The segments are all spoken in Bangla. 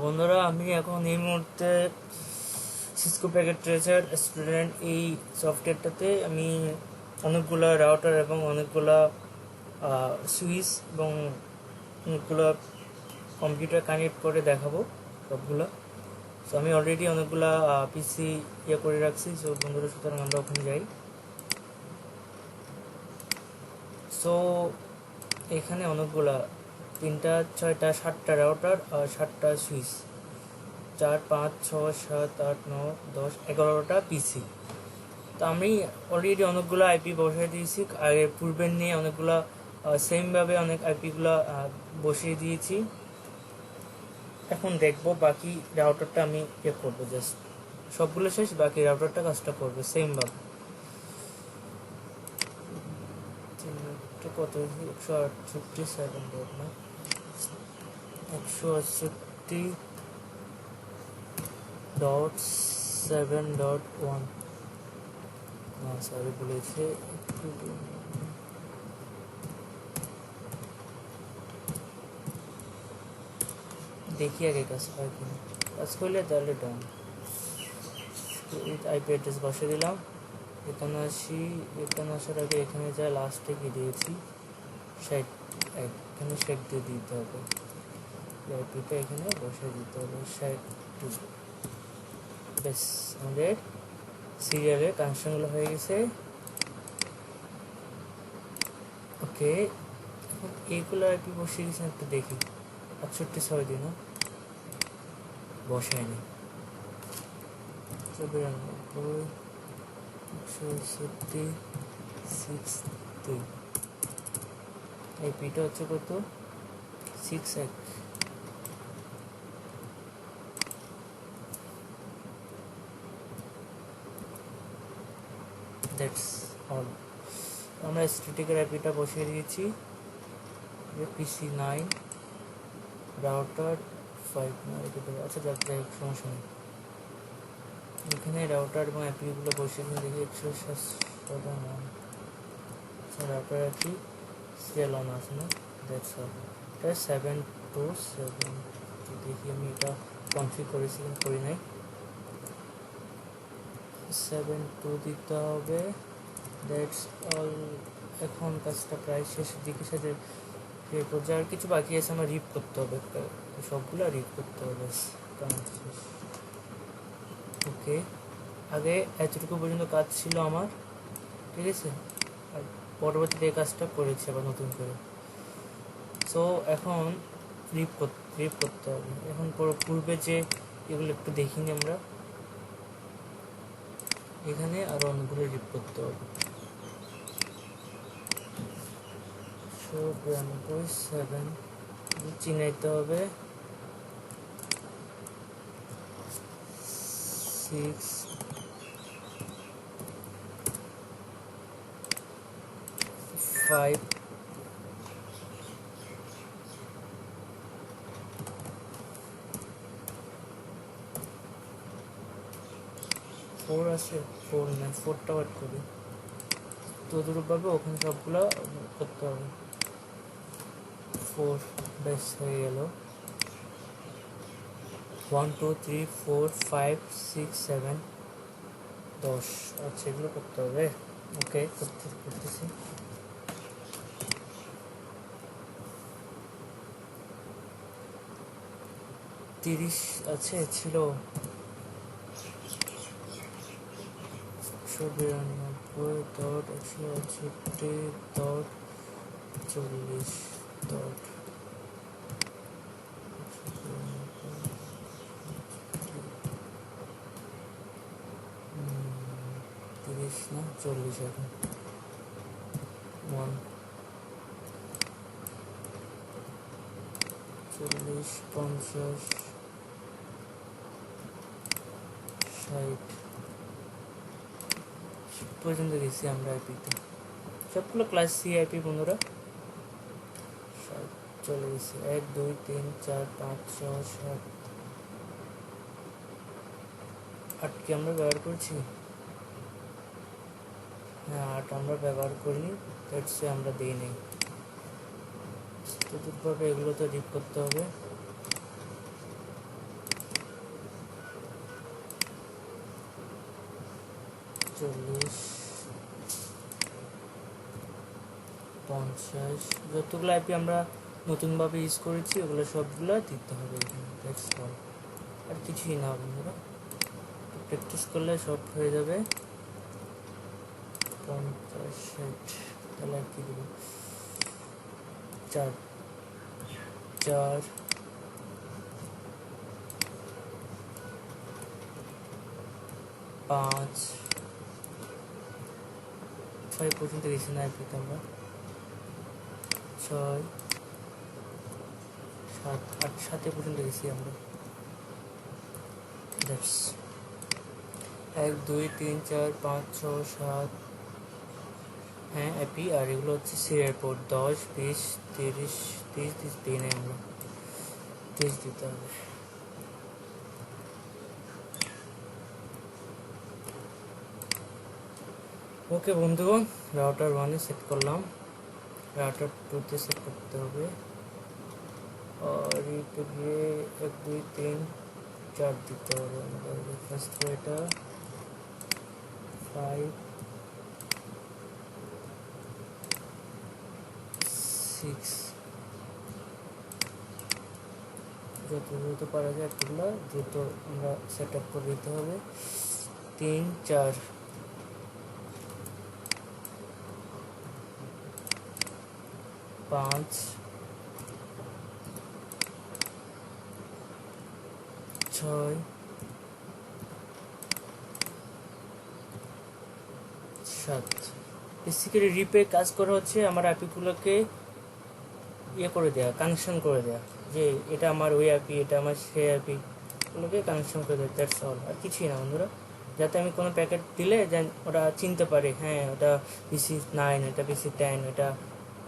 বন্ধুরা, আমি এখন এই মুহূর্তে সিসকো প্যাকেট ট্রেসার স্টুডেন্ট এই সফটওয়্যারটাতে আমি অনেকগুলো রাউটার এবং অনেকগুলো সুইচ এবং অনেকগুলো কম্পিউটার কানেক্ট করে দেখাবো সবগুলো। সো আমি অলরেডি অনেকগুলো পিসি করে রাখছি। সো বন্ধুরা, সুতরাং আমরা ওখানে যাই। সো এখানে অনেকগুলা 3টা 6টা 7টা রাউটার আর 7টা সুইচ, 4 5 6 7 8 9 10 11টা পিসি। তো আমি অলরেডি অনেকগুলো আইপি বসিয়ে দিয়েছি, আগে পূর্বের নিয়ে অনেকগুলো সেমভাবে অনেক আইপিগুলো বসিয়ে দিয়েছি। এখন দেখবো বাকি রাউটারটা আমি করবো, জাস্ট সবগুলো শেষ, বাকি রাউটারটা কাজটা করবে সেমভাবে। কত 168 ডট না 168.7.1 না, সরি বলেছে। দেখি আগে কাজ হয় কিনা, কাজ করলে তাহলে ডান। আইপি অ্যাড্রেস বসে দিলাম। এখানে আসার আগে এখানে যা লাস্টে কি দিয়েছি 60, এখানে 60 দিয়ে দিতে হবে। আইপিটা এখানে বসে দিতে হবে 60। বেশ, আমাদের সিরিয়ালের কানেকশনগুলো হয়ে গেছে। ওকে, এখন এইগুলো আইপি বসে গেছে, একটু দেখি। 68 দিন বসায়নি। 94 168 6 আইপিটা হচ্ছে কত 6 দ্যাটস অল। আমরা স্ট্যাটিকের আইপিটা বসিয়ে দিয়েছি। পিসি 9 রাউটার 5 না, আচ্ছা যাক, যাই হোক, সমস্যা নেই। এখানে রাউটার এবং আইপিগুলো বসিয়ে দিয়ে দেখি 107 রাউটার আইপি সিরিয়াল অন আছে না, দ্যাটস অল। এটা 727। দেখি আমি এটা কনফিগ করেছি কিন্তু করি নাই। 72 দিতে হবে, দ্যাটস অল। এখন কাজটা প্রায় শেষের দিকে সাথে আর কিছু বাকি আছে, আমার রিপ করতে হবে, সবগুলো রিপ করতে হবে। ওকে, আগে এতটুকু পর্যন্ত কাজ ছিল আমার, ঠিক আছে, আর পরবর্তীতে এই কাজটা করেছি আবার নতুন করে। সো এখন রিপ করতে হবে। এখন পূর্বে যে এগুলো একটু দেখিনি আমরা, এখানে আরো অনেকগুলো রিপ করতে হবে। 92.7 চিনাইতে হবে 6 5 4 আছে, 4 না, 4টা ওয়াট করি তদুরূপভাবে ওখানে সবগুলো করতে হবে। 4 বেশ হয়ে গেল। 1 2 3 4 5 6 7 10। আচ্ছা, এগুলো করতে হবে। ওকে, করতেছি। তিরিশ আছে, ছিল 192.168.40 30 না 40 এখন 40 50 60 পর্যন্ত গেছি আমরা আইপিতে। সবগুলো ক্লাস সি আইপি বন্ধুরা, চলে গেছে। 1 2 3 4 5 6 7 8 কি আমরা ব্যবহার করছি? হ্যাঁ, 8 আমরা ব্যবহার করিনি, আমরা দিই নেই। চতুর্থভাবে এগুলো তো রিপ করতে হবে। 40 50 যতগুলো আইপি আমরা নতুনভাবে ইউজ করেছি ওগুলো সবগুলো দিতে হবে এখানে। দ্যাটস অল, আর কিছুই না বন্ধুরা, প্র্যাকটিস করলে সব হয়ে যাবে। 50 60, তাহলে আর কি দেবো, 4 4 5 6 পর্যন্ত গেছি না আইপিতে আমরা, 6 7 8 7 পর্যন্ত গেছি আমরা। দ্যাটস 1 2 3 4 5 6 7, হ্যাঁ আইপি। আর এগুলো হচ্ছে সিরিয়াল পোর্ট 10 20 30 30 দিই না আমরা, 30 দিতে হবে। ওকে বন্ধুগণ, রাউটার 1-এ সেট করলাম, রাউটার 2-তে সেট করতে হবে। আর এইটা গিয়ে 1 2 3 4 দিতে হবে আমাদের। ফার্স্ট এটা 5 6, যত দ্রুত পারা যায় এতগুলো দ্রুত আমরা সেট আপ করে দিতে হবে। 3 4 5 6 7। বেসিক্যালি রিপে কাজ করা হচ্ছে আমার আইপিগুলোকে ইয়ে করে দেওয়া, কানেকশন করে দেওয়া, যে এটা আমার ওই আইপি, এটা আমার সেই আইপি, ওগুলোকে কানেকশন করে দেয়। দ্যাটস অল, আর কিছুই না বন্ধুরা। যাতে আমি কোনো প্যাকেট দিলে যেন ওরা চিনতে পারে, হ্যাঁ ওটা পিসি 9, এটা পিসি 10, এটা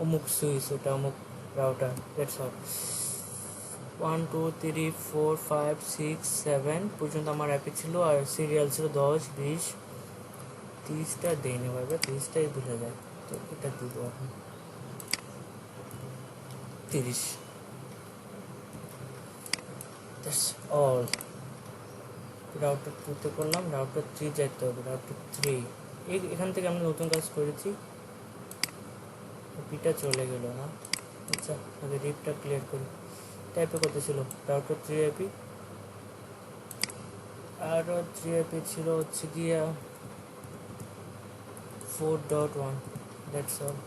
অমুক সুইচ, ওটা অমুক রাউটার। That's all. 1 2 3 4 5 6 7 পর্যন্ত আমার আইপি ছিল, আর সিরিয়াল ছিল 10 20 30টা দেয়নি ভাবে, 30টাই ভুলে যায়, তো এটা দিব এখন 30। That's all. রাউটার 2-তে করলাম, রাউটার 3 যাইতে হবে, রাউটার 3 এখান থেকে আমরা নতুন কাজ করেছি, পিটা চলে গেল না। আচ্ছা, আগে রিপটা ক্লিয়ার করি। টাইপে কত ছিল, রাউটার 3 আইপি, আর 3 আইপি ছিল হচ্ছে গিয়া 4.1। That's all.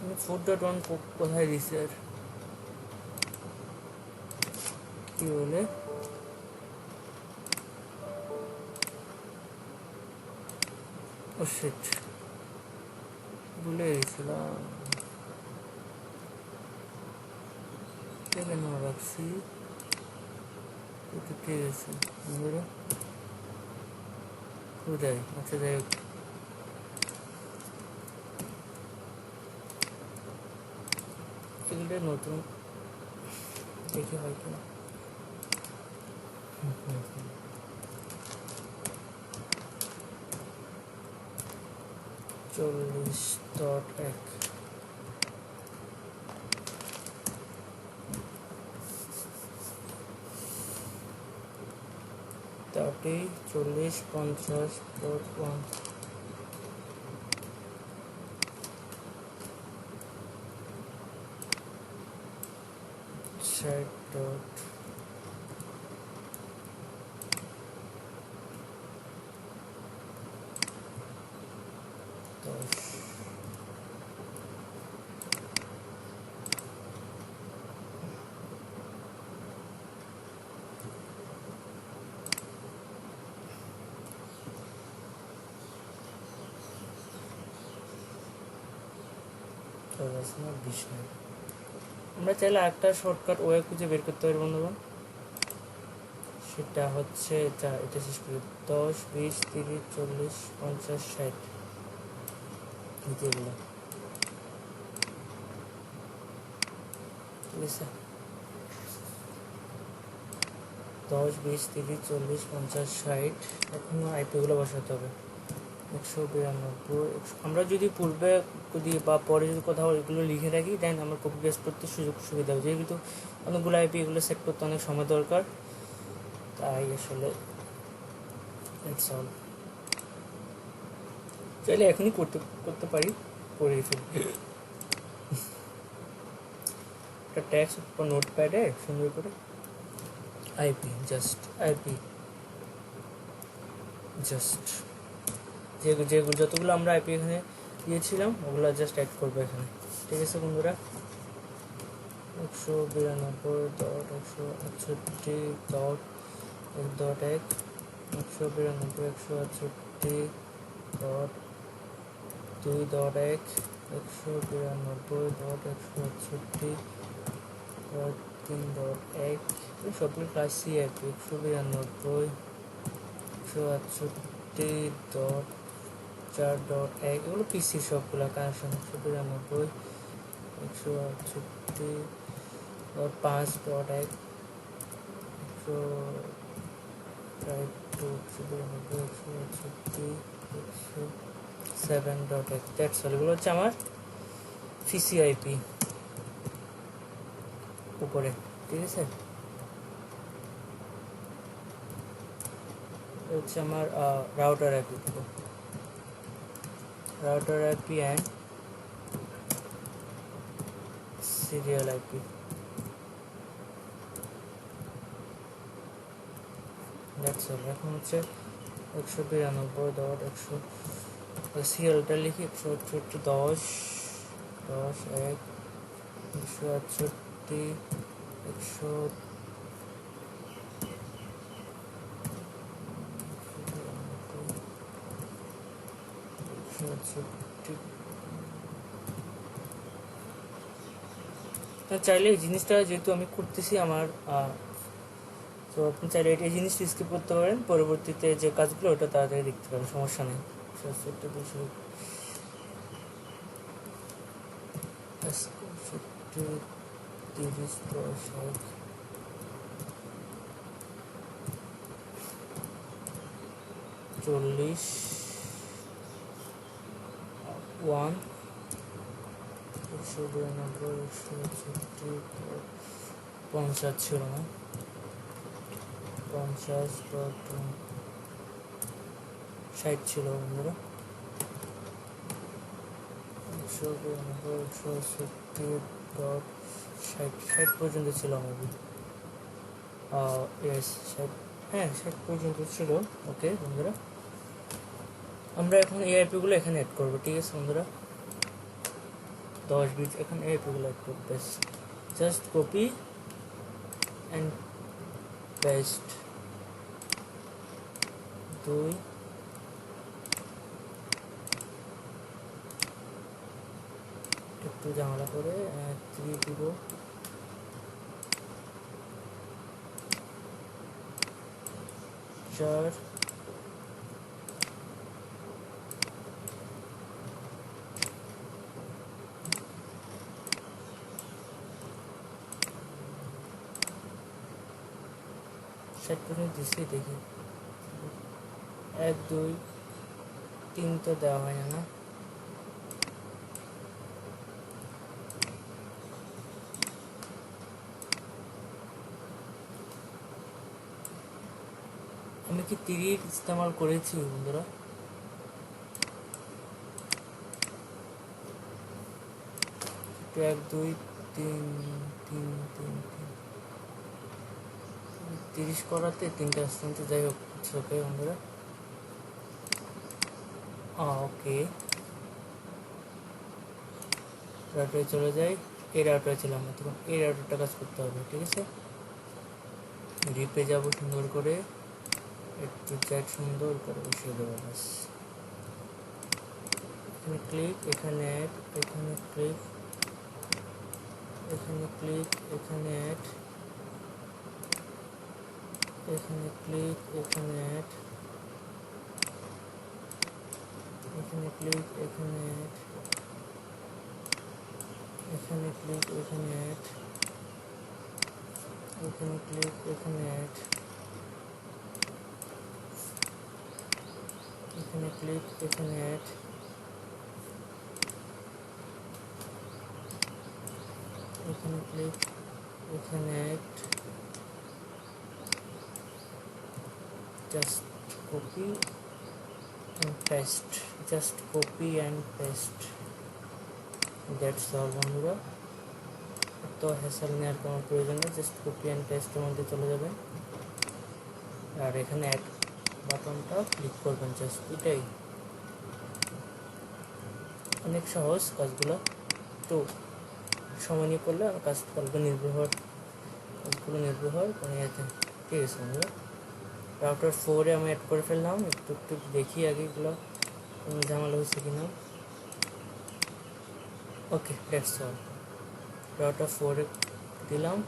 আমি 4.1 কোথায় দিছি আর কি বলে, ও শিট, ভুলে গেছিলাম, কেন রাখছি, ঠিক আছে বন্ধুরা, কোথায়, আচ্ছা যাই হোক, ফিল্ডে নতুন দেখি হয় কিনা। 40.1 30 40 50.1 60. আমরা চাইলে একটা শর্টকাট ওয়ে খুঁজে বের করতে পারি বন্ধুগণ, সেটা হচ্ছে এটা শেষ করি 10 20 30 40 50 60 এগুলো, ঠিক আছে। 10 20 30 40 50 60, এখন আইপিগুলো বসাতে হবে। 192 আমরা যদি পূর্বে বা পরে যদি কোথাও এগুলো লিখে রাখি, দেন আমরা কপি পেস্ট করতে সুযোগ সুবিধা হবে, যেহেতু অনেকগুলো আইপি এগুলো সেট করতে অনেক সময় দরকার। তাই আসলে ইটস অল। চাইলে এখনই করতে পারি, করে ফেলি একটা ট্যাক্স নোটপ্যাডে সুন্দর করে আইপি জাস্ট যেগুলো যতগুলো আমরা আইপি এখানে দিয়েছিলাম ওগুলো জাস্ট অ্যাড করবো এখানে। ঠিক আছে বন্ধুরা, 192.168.1.1, 192.168.2.1, 192.168.3.1, সবগুলো ক্লাস সি আইপি 192.168.4.1, এগুলো পিসি সবগুলো কানেকশন 192.168.5.1, 192.168.7.1। That's all. এগুলো হচ্ছে আমার সিসিআইপি উপরে। ঠিক আছে, হচ্ছে আমার router IP, router IP and serial IP. That's all. এখন হচ্ছে 192.100 সিরিয়ালটা লিখি 168.10.10.1, 168, 168। চাইলে এই জিনিসটা যেহেতু আমি করতেছি আমার, তো আপনি চাইলে এই জিনিসটা স্কিপ করতে পারেন, পরবর্তীতে যে কাজগুলো ওটা তাড়াতাড়ি দেখতে পারেন, সমস্যা নেই। 30.1, 40, 1, 192, 168, 50 ছিল না, 50.60 ছিল বন্ধুরা, 192.168.60 পর্যন্ত ছিল মেবি। ইয়েস 60, হ্যাঁ 60 পর্যন্ত ছিল। ওকে বন্ধুরা, আমরা এখন এআইপিগুলো এখানে অ্যাড করবো। ঠিক আছে বন্ধুরা, 10 বিট এখন এআইপিগুলো অ্যাড করবো। জাস্ট কপি অ্যান্ড পেস্ট 2, একটু ঝামেলা করে 3 দিব, 4, ষাট পর্যন্ত দিচ্ছি, দেখি 1, 2, 3 তো দেওয়া হয় না। আমি কি 3 ইস্তেমাল করেছি বন্ধুরা? 1, 2, 3, 30 করাতে 3টা আসতে, যাই হোক ওকে বন্ধুরা। ওকে, রাউটারে চলে যাই। এই রাউটারে ছিলাম না, তখন এই রাউটারটা কাজ করতে হবে। ঠিক আছে, রিপে যাব, সুন্দর করে একটু চ্যাট সুন্দর করে বসিয়ে দেবো। বাস এখানে ক্লিক, এখানে অ্যাড, এখানে ক্লিক, এখানে ক্লিক, এখানে অ্যাড, এখানে ক্লিক, এখানে অ্যাড, এখানে ক্লিক, এখানে অ্যাড, এখানে ক্লিক, এখানে অ্যাড, এখানে ক্লিক, এখানে অ্যাড, এখানে ক্লিক, এখানে অ্যাড, এখানে ক্লিক, এখানে add, just copy and paste, just copy and paste, that's all বন্ধুরা। তো হ্যাসেল নেওয়ার কোনো প্রয়োজন নেই, জাস্ট কপি অ্যান্ড পেস্টের মধ্যে চলে যাবেন আর এখানে অ্যাড বাটনটা ক্লিক করবেন, জাস্ট এটাই। অনেক সহজ কাজগুলো, তো সময় নিয়ে করলে কাজগুলো নির্ভর হওয়ার কোনো ইয়েতে। ঠিক আছে বন্ধুরা, রাউটার 4-এ আমি অ্যাড করে ফেললাম। একটু দেখি আগে এগুলো কোনো ঝামেলা হয়েছে কিনা। ওকে, দ্যাটস অল। রাউটার 4-এ দিলাম,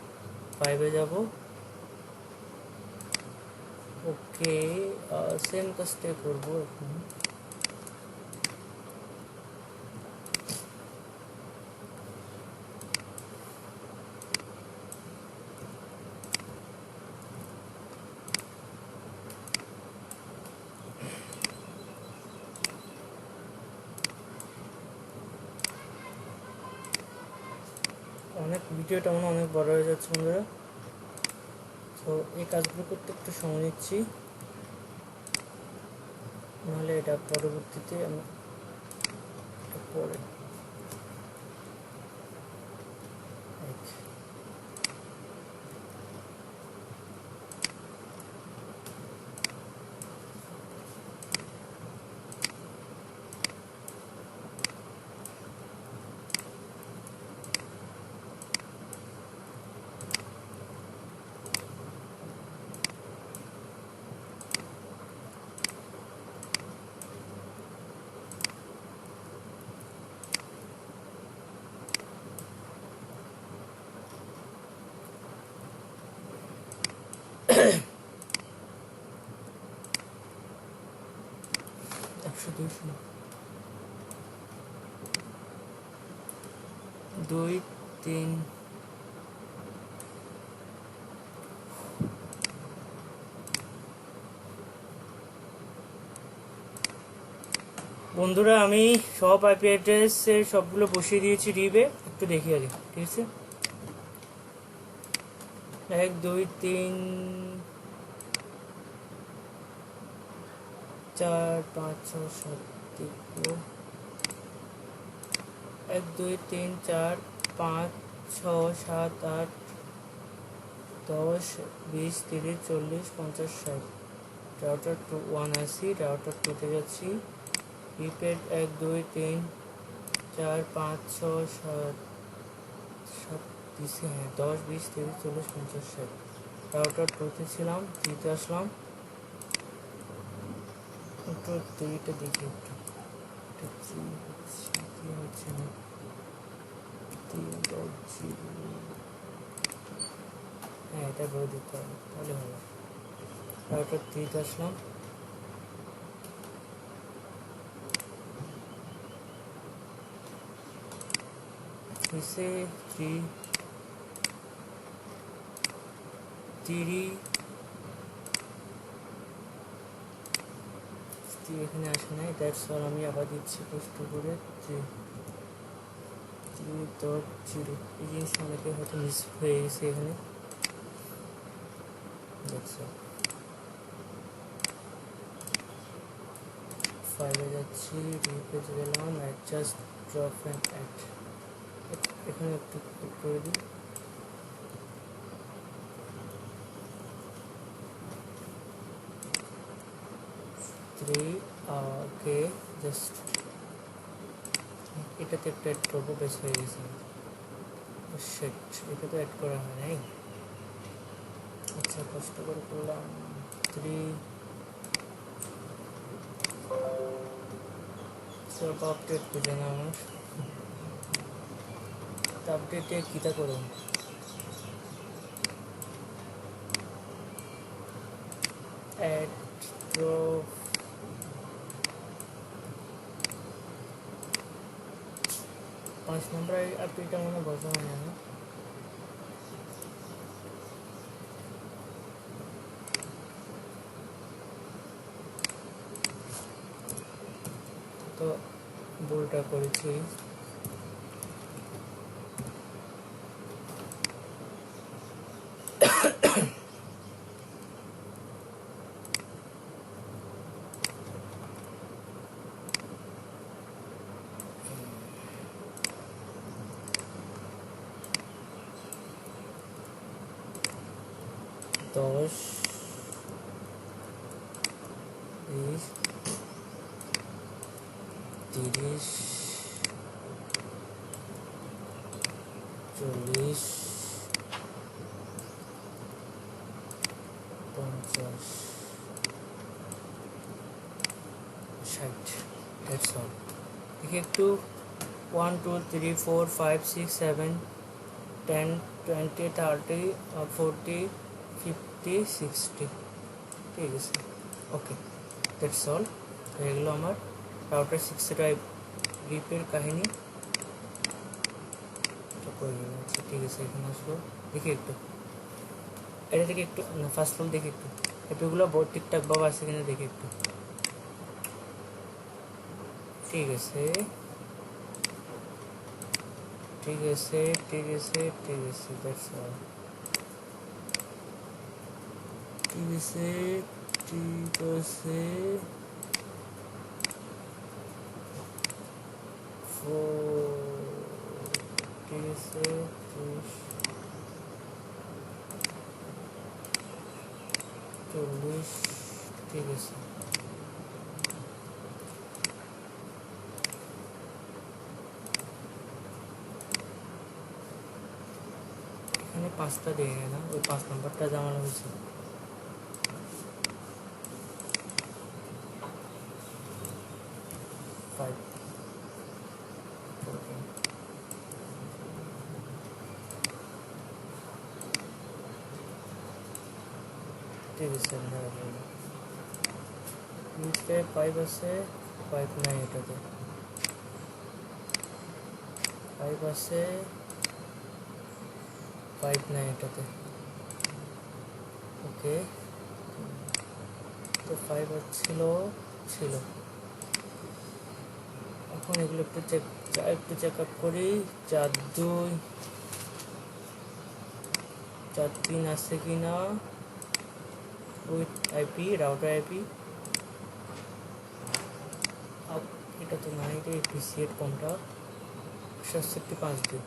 5-এ যাব। ওকে, সেম কাজটাই করবো এখন। ভিডিওটা অনেক বড় হয়ে যাচ্ছে বন্ধুরা, তো এই কাজগুলো করতে একটু সময় নিচ্ছি, নাহলে এটা পরবর্তীতে আমি পরে দুই তিন বন্ধুরা, আমি সব আইপি অ্যাড্রেসের সবগুলো বসিয়ে দিয়েছি রিবে, একটু দেখি আগে। ঠিক আছে, 1 2 3 4 5 6 7 1 2 3 4 5 6 7 8 10 20 30 40 50 60। রাউটার 1 আসি, রাউটার 2-তে যাচ্ছি। রিপেড 1 2 3 4 5 6 7 দিছি, হ্যাঁ 10 20 30 40 50 60। রাউটার 2-তে ছিলাম, 3-তে আসলাম। একটু 3-টা দেখি, একটু হচ্ছে না, 3.0, হ্যাঁ এটা বলে দিতে হবে, তাহলে হলো। রাউটার 3-তে আসলাম, इसे 3 এখানে আসে নাই, দ্যাটস অল। আমি আবার দিচ্ছি কষ্ট করে 3.0। এই জিনিসটা অনেকে হয়তো মিস হয়ে গেছে এখানে, দ্যাটস অল। 5-এ যাচ্ছি, রিপেজে গেলাম, অ্যাডজাস্ট ড্রপ অ্যান্ড অ্যাড, এখানে একটু ক্লিক করে দিই। ওকে, জাস্ট এটাতে একটু অ্যাড করবো, বেশ হয়ে গেছে। এটা তো অ্যাড করা হয় নাই, আচ্ছা কষ্ট করে করলাম। 3 সব আপডেট করে না আমার, আপডেটে কীটা করো, অ্যাড ড্রপ 5 নম্বর আপডেটটা মনে বসা হয় না, তো ভুলটা করেছি। 10 20 30 40 50 60 that's all দেখি একটু 1 2 3 4 5 6 7 10 20 30 40 50 60 ঠিক আছে ওকে দ্যাটস অল হয়ে গেলো আমার রাউটার 65 রিপের কাহিনী করে গেল আচ্ছা ঠিক আছে এখানে আসবো দেখি একটু এটা দেখি একটু না ফার্স্ট অফ অল দেখি একটু এগুলো ঠিকঠাক ভাবে আছে কিনা দেখি একটু ঠিক আছে ঠিক আছে ঠিক আছে ঠিক আছে দ্যাটস অল ঠিক আছে ঠিক আছে ঠিক আছে 40 ঠিক আছে এখানে 5টা দিয়ে না ওই 5 নাম্বারটা জানানো হয়েছে ঠিক আছে নিচে পাইপ আছে পাইপ নাই এটাতে পাইপ আছে পাইপ নাই এটাতে ওকে তো পাইপ ছিল এখন এগুলো একটু চেক আপ করি 4 2 4 3 আছে কিনা উইথ আইপি রাউটার আইপি এটা তো নাই রে পিসিএর কোনটা 6752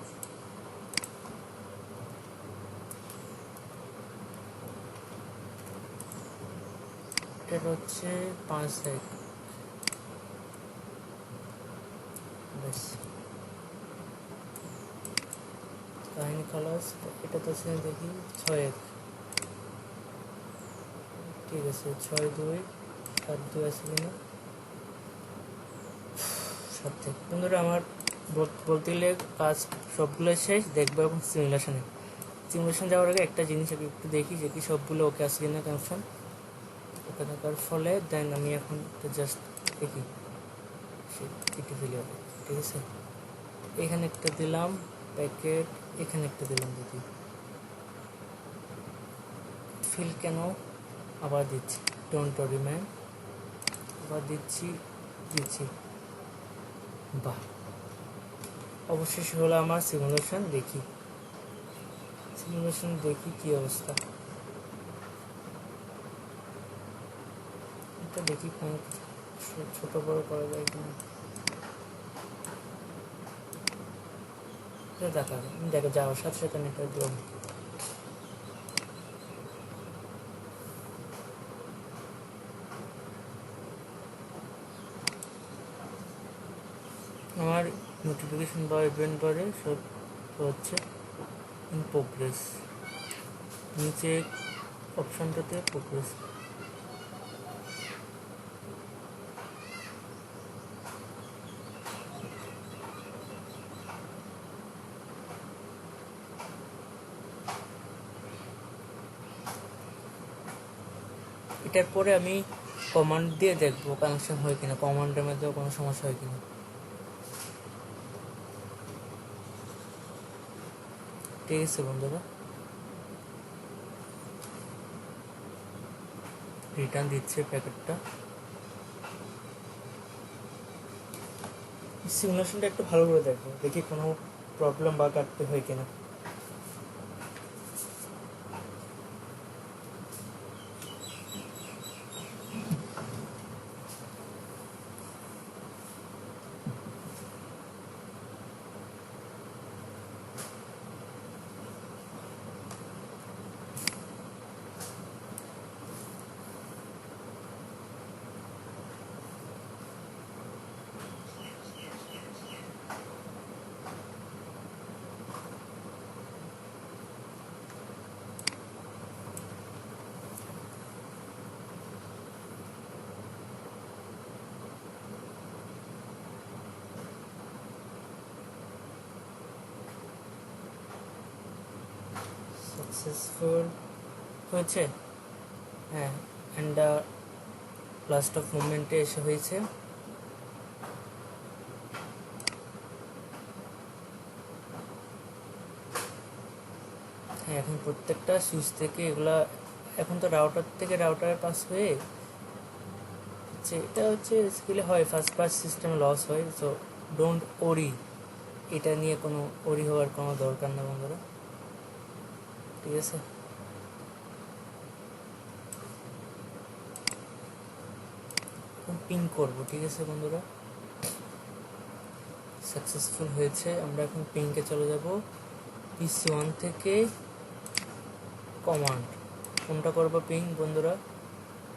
এটা হচ্ছে 5 বেশ কাহিনী খালাস এটা তো সে দেখি 6 ঠিক আছে 6 2 7 2 আছে কিনা সাথে বন্ধুরা আমার বলতে গেলে কাজ সবগুলো শেষ দেখবো এবং সিমুলেশন যাওয়ার আগে একটা জিনিস আমি একটু দেখি যে কি সবগুলো ওকে আছে কিনা কানেকশন ওকে থাকার ফলে দেন আমি এখন জাস্ট দেখি কেটে ফেলি হবে ঠিক আছে এখানে একটা দিলাম প্যাকেট এখানে একটা দিলাম দেখি ফিল কেন আবার দিচ্ছি ডোন্ট রিমেন আবার দিচ্ছি বাহ অবশেষে হলো আমার সিমুলেশন দেখি কি অবস্থা এটা দেখি কোন ছোট বড় করা যায় কিনা দেখো যাওয়ার সাথে সাথে নেটওয়ার্ক দিলাম আমার নোটিফিকেশন বা ইভেন্ট বারে সব হচ্ছে ইন প্রোগ্রেস নিচে অপশনটাতে প্রোগ্রেস এটার পরে আমি কমান্ড দিয়ে দেখবো কানেকশন হয় কিনা কমান্ডের মধ্যেও কোনো সমস্যা হয় কিনা ঠিক আছে বন্ধুরা রিটার্ন দিচ্ছে প্যাকেটটা সিমুলেশনটা একটু ভালো করে দেখবো দেখি কোনো প্রবলেম বা কাটতে হয় কিনা সাকসেসফুল হয়েছে, হ্যাঁ, অ্যান্ড লাস্ট অফ মুভমেন্টে এসে হয়েছে। হ্যাঁ, এখন প্রত্যেকটা সুইচ থেকে এগুলা এখন তো রাউটার থেকে রাউটারে পাস হয়ে এটা হচ্ছে স্কিলে হয়, ফার্স্ট পাস সিস্টেমে লস হয়। সো ডোন্ট ওরি, এটা নিয়ে কোনো ওরি হওয়ার কোনো দরকার নেই বন্ধুরা, ঠিক আছে। পিং করব, ঠিক আছে বন্ধুরা। সাকসেসফুল হয়েছে, আমরা এখন পিংকে চলে যাব। PC1 থেকে কমান্ড কোনটা করব পিং বন্ধুরা,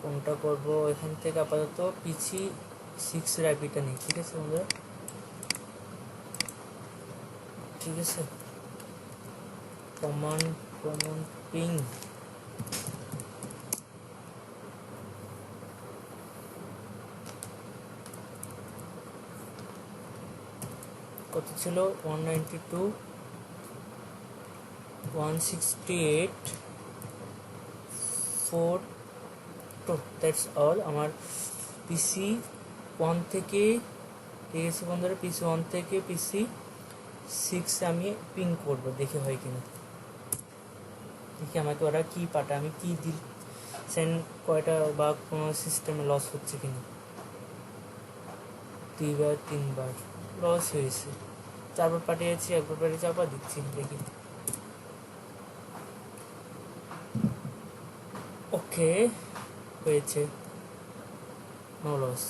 কোনটা করব এখান থেকে আপাতত PC6 এর আইপিটা নেই, ঠিক আছে বন্ধুরা, ঠিক আছে। কমান্ড পিং কত ছিল, 192.168.4 তো দ্যাটস অল। আমার PC1 থেকে, ঠিক আছে বন্ধুরা, PC1 থেকে PC6 আমি পিং করব, দেখে হয় কিনা, দেখি আমাকে ওরা কি পাঠায়, আমি কি দিল সেন্ড কয়টা বা কোনো সিস্টেমে লস হচ্ছে কিনা। 2বার 3বার লস হয়েছে, 4বার পাঠিয়েছি, 1বার পাঠিয়েছি, আবার দিচ্ছি, দেখি। ওকে হয়েছে, নো লস।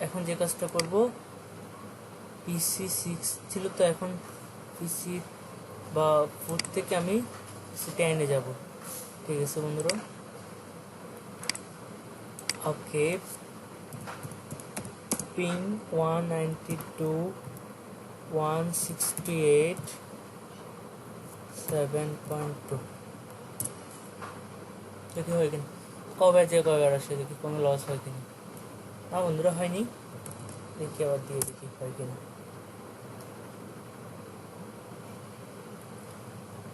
এখন যে কাজটা করব, PC6 ছিল তো, এখন PC বা 4 থেকে আমি PC10 যাব, ঠিক আছে বন্ধুরা। ওকে, পিং 192.168.7.2 দেখি হয় কিনা, কবে যে কয়বার আসে দেখি কোনো লস হয় কিনা। না বন্ধুরা হয়নি, দেখি আবার দিয়ে দেখি হয় কিনা।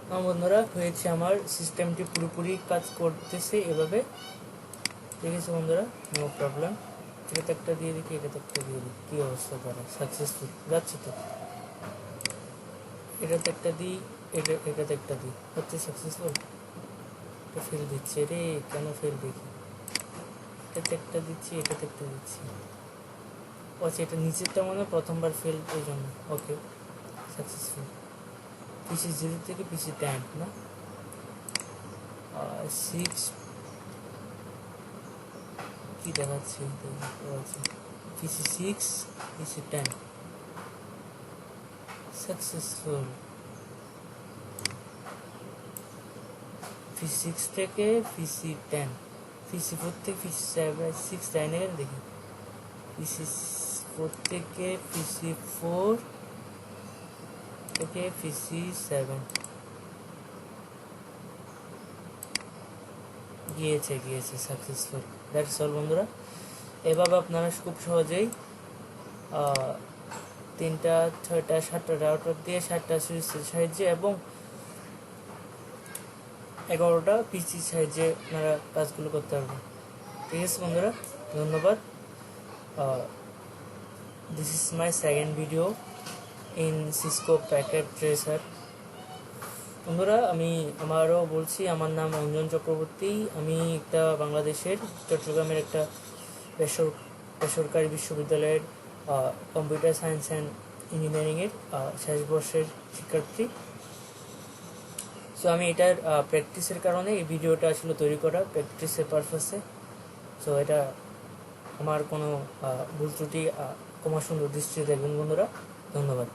না বন্ধুরা হয়েছে, আমার সিস্টেমটি পুরোপুরি কাজ করতেছে এভাবে, ঠিক আছে বন্ধুরা, নো প্রবলেম। এটাতে একটা দিয়ে দেখি, এটাতে একটা দিয়ে দেখি কী অবস্থা তারা, সাকসেসফুল যাচ্ছে তো। এটাতে একটা দিই, এটাতে একটা দিই, হচ্ছে সাকসেসফুল। এটা ফেল দিচ্ছে রে, কেন ফেল দেখি, এটাতে একটা দিচ্ছি, এটাতে একটা দিচ্ছি। আচ্ছা, এটা নিচেরটা মনে হয় প্রথমবার ফেল, এই জন্য। ওকে, সাকসেসফুল। PC0 থেকে PC10 না, 6 কি দেখাচ্ছে, PC6 PC10 সাকসেসফুল। PC6 থেকে PC10, PC4 থেকে PC6 যায় না কেন দেখি, PC4 থেকে PC4 থেকে PC7 গিয়েছে সাকসেসফুল। দ্যাটস অল বন্ধুরা। এভাবে আপনারা খুব সহজেই 3টা 6টা 7টা রাউটার দিয়ে 7টা সুইচের সাহায্যে এবং 11টা পিসির সাহায্যে আপনারা কাজগুলো করতে পারবেন, ঠিক আছে বন্ধুরা, ধন্যবাদ। This is my second video in Cisco packet tracer. বন্ধুরা আমি আমারও বলছি, আমার নাম অঞ্জন চক্রবর্তী, আমি একটা বাংলাদেশের চট্টগ্রামের একটা বেসরকারি বিশ্ববিদ্যালয়ের কম্পিউটার সায়েন্স অ্যান্ড ইঞ্জিনিয়ারিংয়ের শেষ বর্ষের শিক্ষার্থী। সো আমি এটার প্র্যাকটিসের কারণে এই ভিডিওটা আসলে তৈরি করা, প্র্যাকটিসের পারপাসে। সো এটা আমার কোনো ভুল ত্রুটি ক্ষমা সুন্দর দৃষ্টিতে দেখবেন বন্ধুরা, ধন্যবাদ।